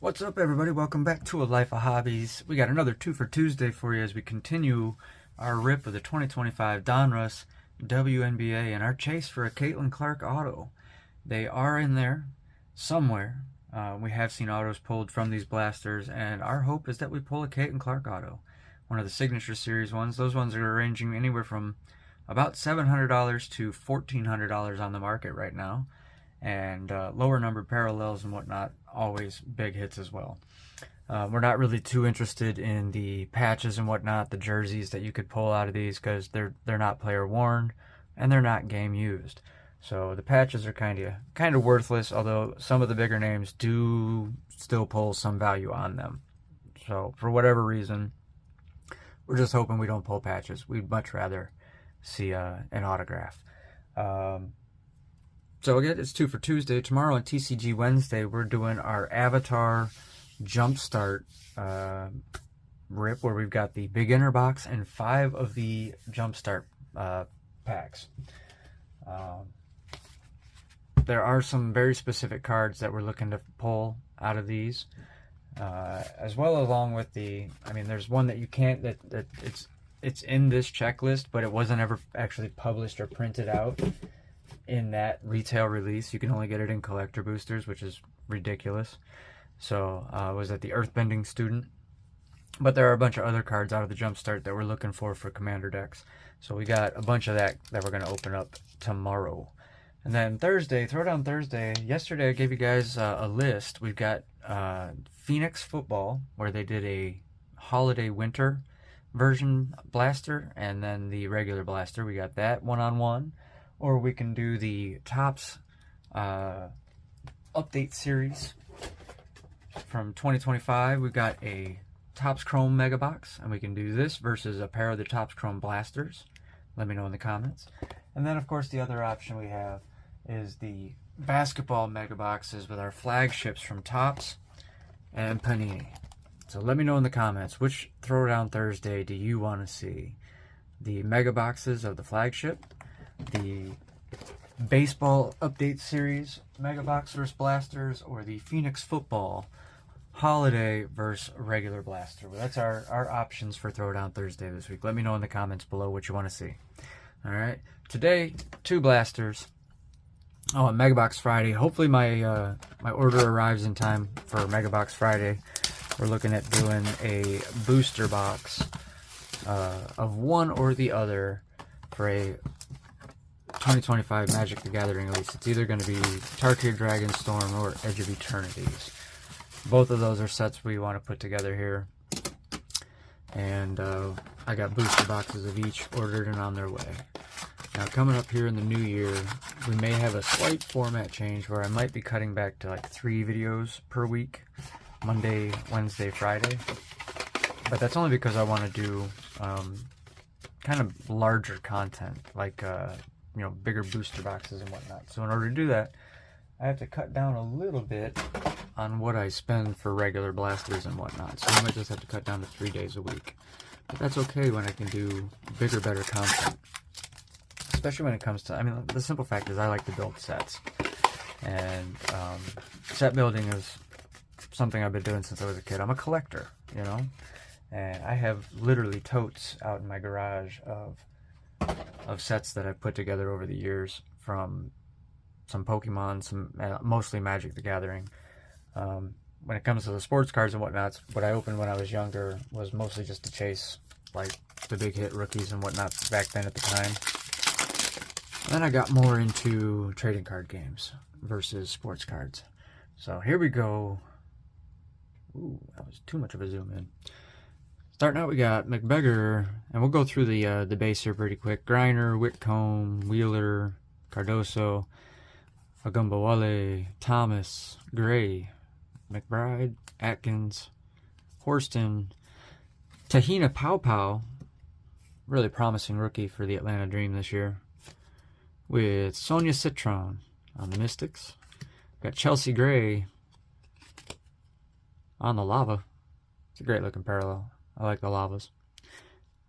What's up, everybody? Welcome back to A Life of Hobbies. We got another Twofer Tuesday for you as we continue our rip of the 2025 Donruss WNBA and our chase for a Caitlin Clark auto. They are in there somewhere. We have seen autos pulled from these blasters, and our hope is that we pull a Caitlin Clark auto. One of the Signature Series ones. Those ones are ranging anywhere from about $700 to $1,400 on the market right now. And lower numbered parallels and whatnot, always big hits as well. We're not really too interested in the patches and whatnot, the jerseys that you could pull out of these, because they're not player worn and they're not game used. So the patches are kind of worthless, although some of the bigger names do still pull some value on them. So for whatever reason, we're just hoping we don't pull patches. We'd much rather see an autograph. So again, it's Twofer Tuesday. Tomorrow on TCG Wednesday, we're doing our Avatar Jumpstart rip, where we've got the beginner box and 5 of the Jumpstart packs. There are some very specific cards that we're looking to pull out of these, as well along with the. I mean, there's one that you can't. That it's in this checklist, but it wasn't ever actually published or printed out in that retail release. You can only get it in collector boosters, which is ridiculous. So was that the Earthbending Student? But there are a bunch of other cards out of the Jumpstart that we're looking for Commander decks. So we got a bunch of that we're going to open up tomorrow. And then Thursday, Throwdown Thursday. Yesterday I gave you guys a list. We've got Phoenix Football, where they did a holiday winter version blaster, and then the regular blaster. We got that one-on-one. Or we can do the Topps update series from 2025. We've got a Topps Chrome Mega Box, and we can do this versus a pair of the Topps Chrome Blasters. Let me know in the comments. And then, of course, the other option we have is the basketball Mega Boxes with our flagships from Topps and Panini. So let me know in the comments, which Throwdown Thursday do you want to see? The Mega Boxes of the flagship, the baseball update series Mega Box versus Blasters, or the Phoenix Football holiday versus regular blaster? Well, that's our options for Throwdown Thursday this week. Let me know in the comments below what you want to see. All right, today 2 blasters. Oh, and Mega Box Friday. Hopefully my my order arrives in time for Mega Box Friday. We're looking at doing a booster box of one or the other for a 2025 Magic the Gathering release. It's either going to be Tarkir Dragonstorm or Edge of Eternities. Both of those are sets we want to put together here. And I got booster boxes of each ordered and on their way. Now, coming up here in the new year, we may have a slight format change where I might be cutting back to like 3 videos per week. Monday, Wednesday, Friday. But that's only because I want to do kind of larger content, like you know, bigger booster boxes and whatnot. So in order to do that, I have to cut down a little bit on what I spend for regular blasters and whatnot. So I might just have to cut down to 3 days a week. But that's okay when I can do bigger, better content. Especially when it comes to, I mean, the simple fact is I like to build sets. And set building is something I've been doing since I was a kid. I'm a collector, you know? And I have literally totes out in my garage of sets that I've put together over the years, from some Pokemon, some mostly Magic the Gathering. When it comes to the sports cards and whatnot, what I opened when I was younger was mostly just to chase like the big hit rookies and whatnot back then at the time. Then I got more into trading card games versus sports cards. So here we go. Ooh, that was too much of a zoom in. Starting out, we got McBeggar, and we'll go through the base here pretty quick. Griner, Whitcomb, Wheeler, Cardoso, Agumbawale, Thomas, Gray, McBride, Atkins, Horston, Tahina Pau, really promising rookie for the Atlanta Dream this year, with Sonia Citron on the Mystics. Got Chelsea Gray on the Lava. It's a great looking parallel. I like the Lavas.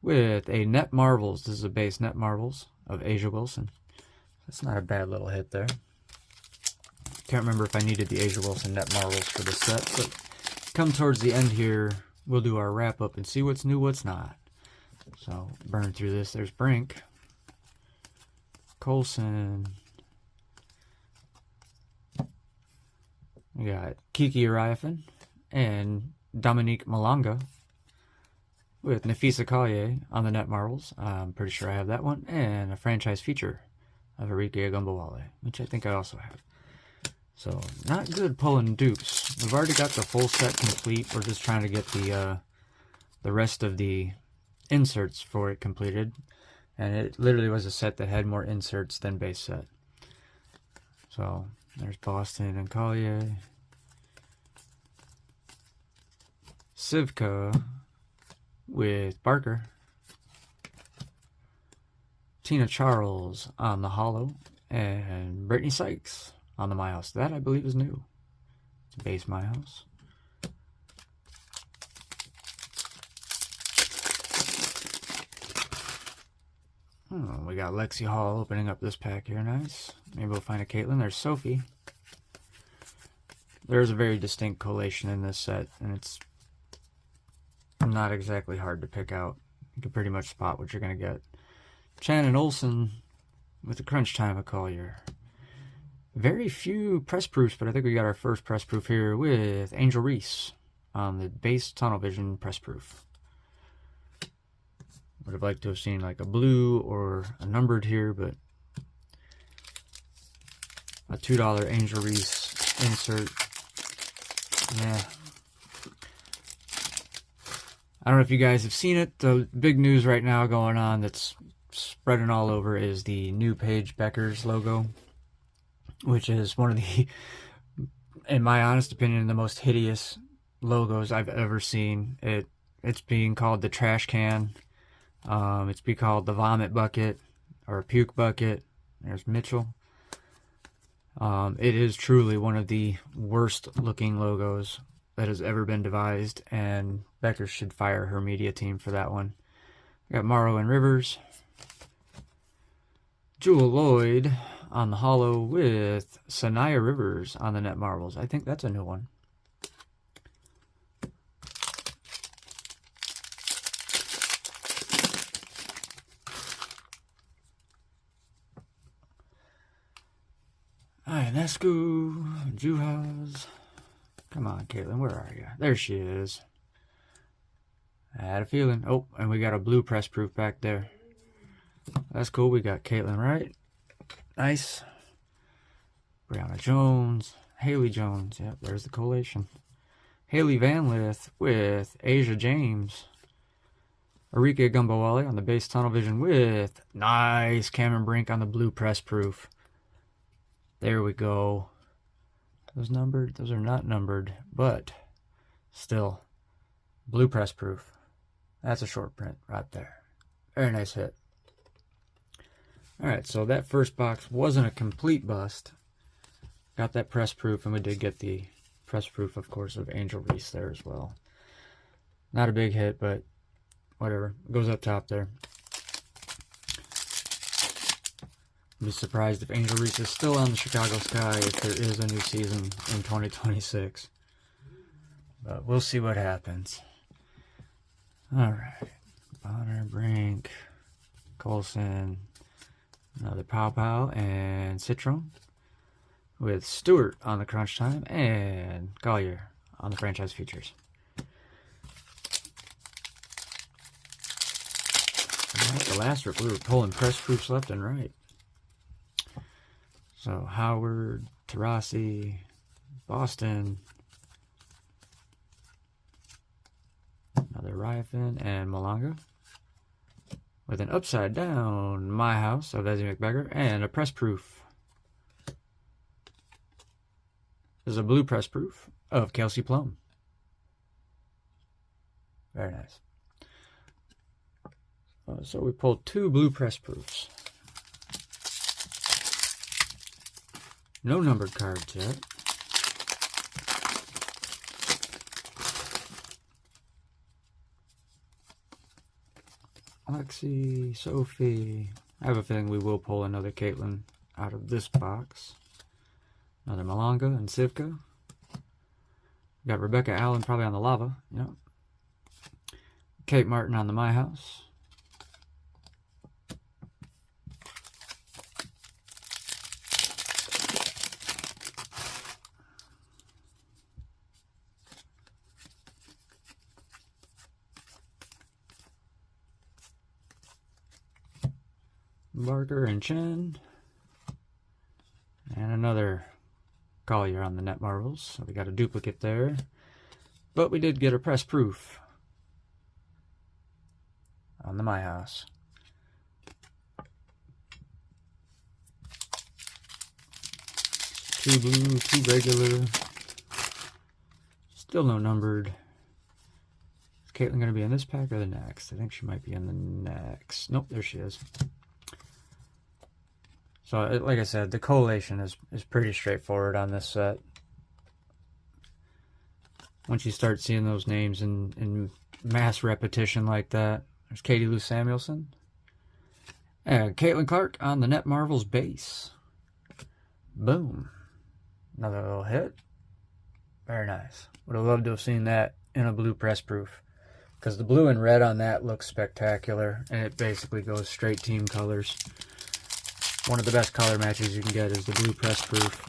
With a Net Marvels. This is a base Net Marvels of Asia Wilson. That's not a bad little hit there. Can't remember if I needed the Asia Wilson Net Marvels for this set, but come towards the end here, we'll do our wrap up and see what's new, what's not. So burn through this. There's Brink, Colson. We got Kiki Uriafen and Dominique Malanga with Nafisa Collier on the net marbles. I'm pretty sure I have that one. And a franchise feature of Arike Agumbawale, which I think I also have. So, not good pulling dupes. We've already got the full set complete. We're just trying to get the rest of the inserts for it completed. And it literally was a set that had more inserts than base set. So, there's Boston and Collier. Sivka with Barker. Tina Charles on the holo. And Brittany Sykes on the My House. That, I believe, is new. It's a base My House. Oh, we got Lexi Hall opening up this pack here. Nice. Maybe we'll find a Caitlin. There's Sophie. There's a very distinct collation in this set, and it's not exactly hard to pick out. You can pretty much spot what you're going to get. Chan and Olsen with the Crunch Time of Collier. Very few press proofs, but I think we got our first press proof here with Angel Reese on the base Tunnel Vision press proof. Would have liked to have seen like a blue or a numbered here, but a $2 Angel Reese insert. Yeah. I don't know if you guys have seen it. The big news right now going on that's spreading all over is the new Paige Beckers logo, which is one of the, in my honest opinion, the most hideous logos I've ever seen. It's being called the trash can. It's being called the vomit bucket or puke bucket. There's Mitchell. It is truly one of the worst looking logos that has ever been devised, and Becker should fire her media team for that one. We got Morrow and Rivers. Jewel Lloyd on the holo with Sanaya Rivers on the net marbles. I think that's a new one. Ionescu, Juhas. Come on, Caitlin, where are you? There she is. I had a feeling. Oh, and we got a blue press proof back there. That's cool. We got Caitlin Wright. Nice. Brianna Jones. Haley Jones. Yep, there's the collation. Haley Van Lith with Asia James. Arike Agumbawale on the base Tunnel Vision with nice Cameron Brink on the blue press proof. There we go. Those numbered? Those are not numbered, but still blue press proof. That's a short print right there. Very nice hit. Alright, so that first box wasn't a complete bust. Got that press proof, and we did get the press proof, of course, of Angel Reese there as well. Not a big hit, but whatever. It goes up top there. I'd be surprised if Angel Reese is still on the Chicago sky if there is a new season in 2026. But we'll see what happens. Alright. Bonner, Brink, Colson, another Pow Pow, and Citron. With Stewart on the Crunch Time and Collier on the franchise features. Like the last rip, we were pulling press proofs left and right. So Howard, Tarasi, Boston, another Ryafin, and Malanga. With an upside down My House of Ezzy McBeggar and a press proof. This is a blue press proof of Kelsey Plum. Very nice. So we pulled two blue press proofs. No numbered cards yet. Lexi, Sophie. I have a feeling we will pull another Caitlin out of this box. Another Malanga and Sivka. We got Rebecca Allen probably on the lava. Yep. Kate Martin on the My House. Barker and Chen. And another Collier on the Net Marvels. So we got a duplicate there. But we did get a press proof on the My House. Two blue, two regular. Still no numbered. Is Caitlin going to be in this pack or the next? I think she might be in the next. Nope, there she is. So, like I said, the collation is pretty straightforward on this set. Once you start seeing those names in mass repetition like that. There's Katie Lou Samuelson. And Caitlin Clark on the Net Marvels base. Boom. Another little hit. Very nice. Would have loved to have seen that in a blue press proof. Because the blue and red on that looks spectacular. And it basically goes straight team colors. One of the best color matches you can get is the blue press proof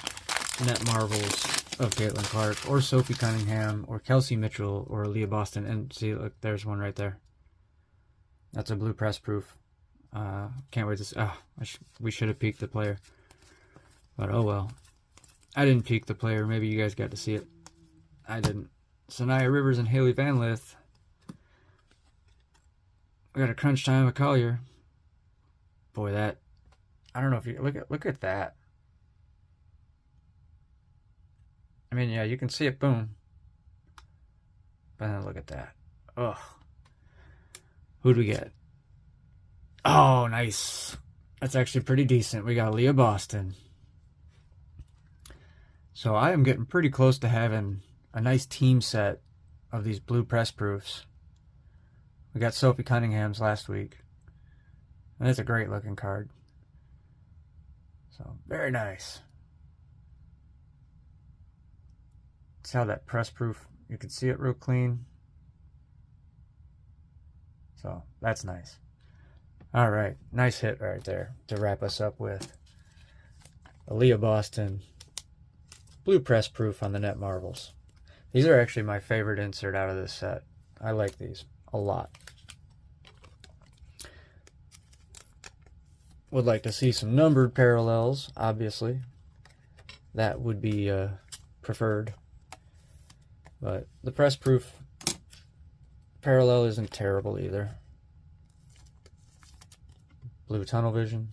Net Marvels of Caitlin Clark, or Sophie Cunningham, or Kelsey Mitchell, or Leah Boston. And see, look, there's one right there. That's a blue press proof. Can't wait to see. Oh, we should have peeked the player. But oh well. I didn't peek the player. Maybe you guys got to see it. I didn't. Sanaya Rivers and Haley Van Lith. We got a crunch time of Collier. Boy, that. I don't know if you look at that. I mean, yeah, you can see it, boom. But then look at that. Ugh. Who'd we get? Oh, nice. That's actually pretty decent. We got Leah Boston. So I am getting pretty close to having a nice team set of these blue press proofs. We got Sophie Cunningham's last week. And it's a great looking card. So, very nice. See how that press proof, you can see it real clean. So, that's nice. Alright, nice hit right there to wrap us up with a Leah Boston blue press proof on the Net Marvels. These are actually my favorite insert out of this set. I like these a lot. Would like to see some numbered parallels, obviously. That would be preferred. But the press proof parallel isn't terrible either. Blue tunnel vision.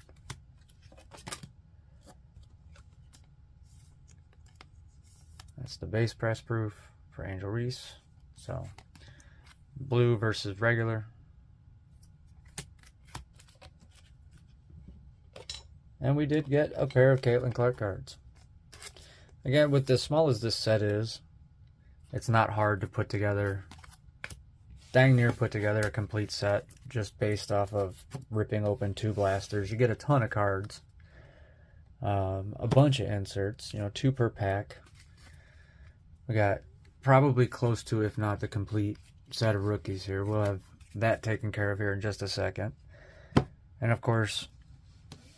That's the base press proof for Angel Reese. So, blue versus regular. And we did get a pair of Caitlin Clark cards. Again, with as small as this set is, it's not hard to put together, dang near put together a complete set just based off of ripping open 2 blasters. You get a ton of cards, a bunch of inserts, 2 per pack. We got probably close to, if not the complete set of rookies here. We'll have that taken care of here in just a second. And of course,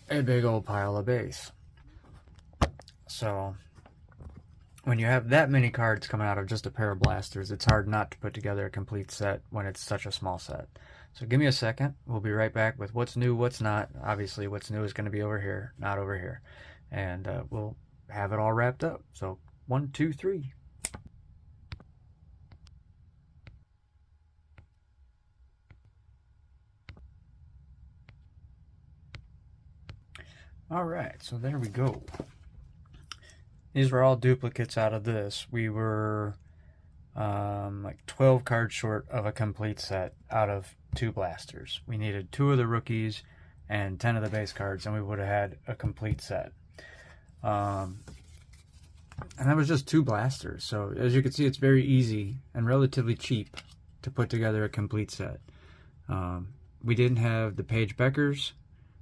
a big old pile of base. So, when you have that many cards coming out of just a pair of blasters, it's hard not to put together a complete set when it's such a small set. So give me a second. We'll be right back with what's new, what's not. Obviously, what's new is going to be over here, not over here. And we'll have it all wrapped up. So, 1, 2, 3. Alright, so there we go. These were all duplicates out of this. We were like 12 cards short of a complete set out of 2 blasters. We needed 2 of the rookies and 10 of the base cards, and we would have had a complete set. And that was just 2 blasters. So as you can see, it's very easy and relatively cheap to put together a complete set. We didn't have the Paige Beckers,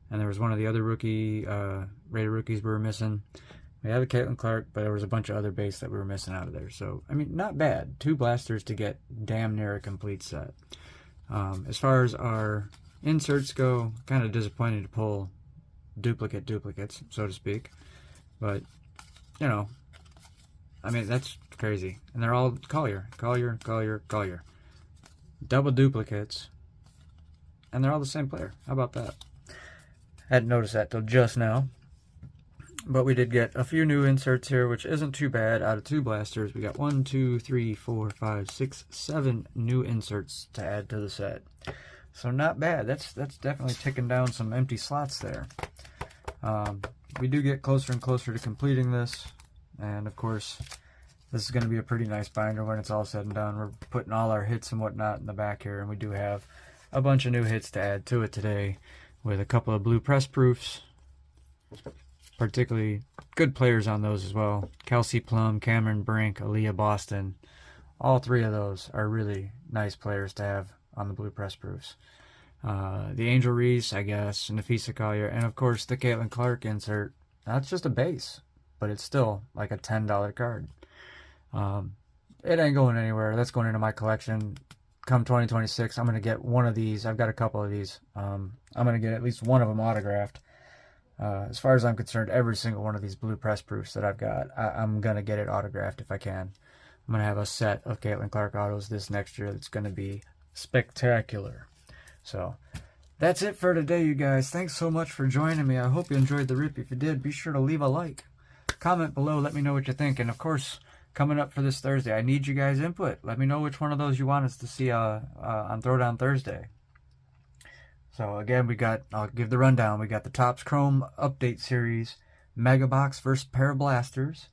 and there was one of the other rated rookies we were missing. We have a Caitlin Clark, but there was a bunch of other base that we were missing out of there. So, I mean, not bad. 2 blasters to get damn near a complete set. As far as our inserts go, kind of disappointing to pull duplicates, so to speak. But, you know, I mean, that's crazy. And they're all Collier. Double duplicates. And they're all the same player. How about that? Hadn't noticed that till just now. But we did get a few new inserts here, which isn't too bad. Out of 2 blasters, we got 1, 2, 3, 4, 5, 6, 7 new inserts to add to the set. So not bad. That's definitely ticking down some empty slots there. We do get closer and closer to completing this. And of course, this is going to be a pretty nice binder when it's all said and done. We're putting all our hits and whatnot in the back here. And we do have a bunch of new hits to add to it today with a couple of blue press proofs. Particularly good players on those as well. Kelsey Plum, Cameron Brink, Aaliyah Boston. All 3 of those are really nice players to have on the blue press proofs. The Angel Reese, I guess, Nafisa Collier, and of course the Caitlin Clark insert. That's just a base, but it's still like a $10 card. It ain't going anywhere. That's going into my collection. Come 2026, I'm going to get one of these. I've got a couple of these. I'm going to get at least one of them autographed. As far as I'm concerned, every single one of these blue press proofs that I've got, I'm going to get it autographed if I can. I'm going to have a set of Caitlin Clark autos this next year that's going to be spectacular. So, that's it for today, you guys. Thanks so much for joining me. I hope you enjoyed the rip. If you did, be sure to leave a like. Comment below. Let me know what you think. And, of course, coming up for this Thursday, I need you guys' input. Let me know which one of those you want us to see on Throwdown Thursday. So again, I'll give the rundown. We got the Topps Chrome Update Series Mega Box versus Pair of Blasters.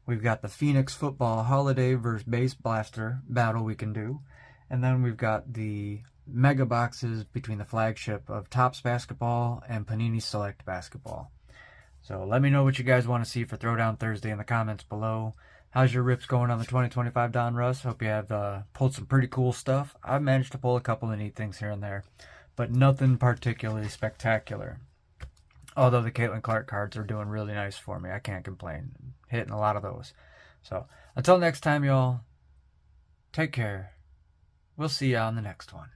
We've got the Phoenix Football Holiday versus Base Blaster battle we can do. And then we've got the Mega Boxes between the flagship of Topps Basketball and Panini Select Basketball. So let me know what you guys want to see for Throwdown Thursday in the comments below. How's your rips going on the 2025 Donruss? Hope you have pulled some pretty cool stuff. I've managed to pull a couple of neat things here and there, but nothing particularly spectacular. Although the Caitlin Clark cards are doing really nice for me. I can't complain. Hitting a lot of those. So, until next time, y'all, take care. We'll see you on the next one.